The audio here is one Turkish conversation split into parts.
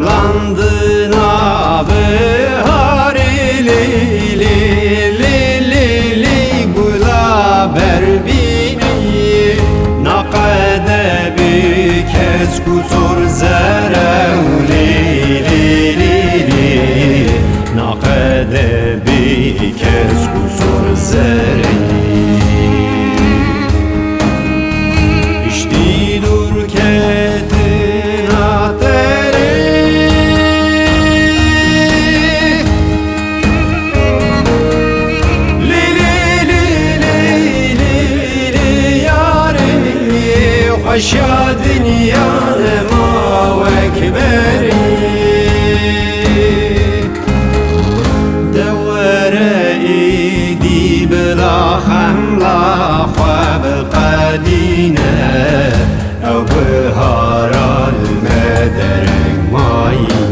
Şemlandı nabihari li li li li li Gula berbini naqede bir kez kusur zerevli li li li Naqede bir kez kusur zerevli Aşağı dünya ma ekberi Devere idi bela hamla khab qadine Ev bihar al mederek mayi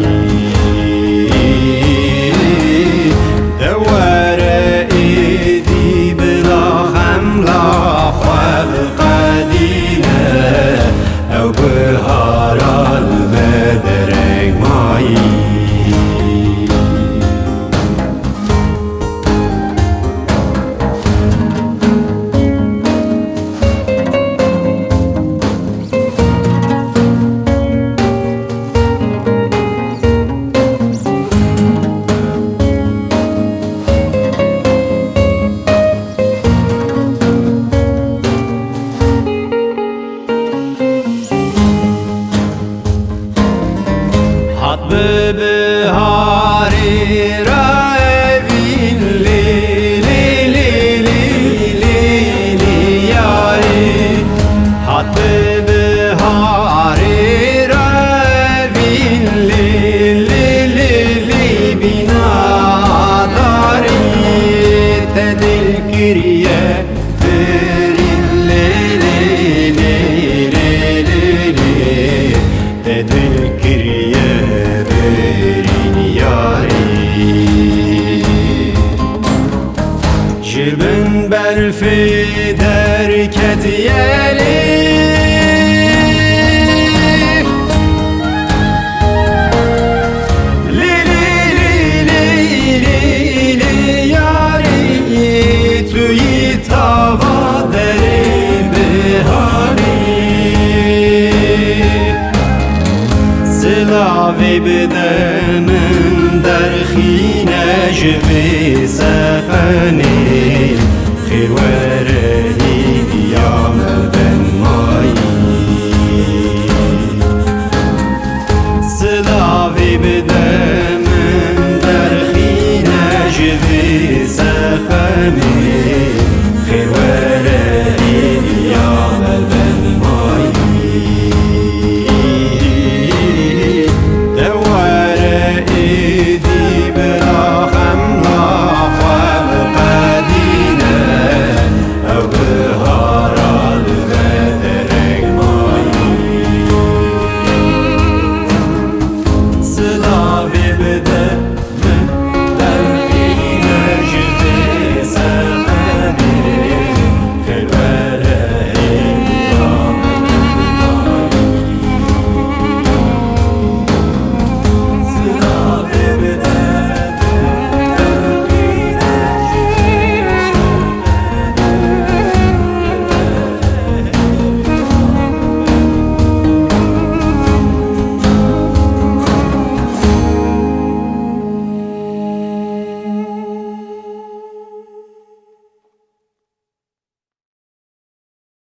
Devere idi bela hamla khab qadine Ew bihara me derek mayî Hat bihari ravin li li li li li li yari Hat bihari ravin li li li li binadari Tedil kiriye verin li li li li li li Tedil kiriye Jibin berfi derket yeli Li li li li li li yari Tüyi tava derim bihari Silavi bidemin derkhine jibi seqeni Khir were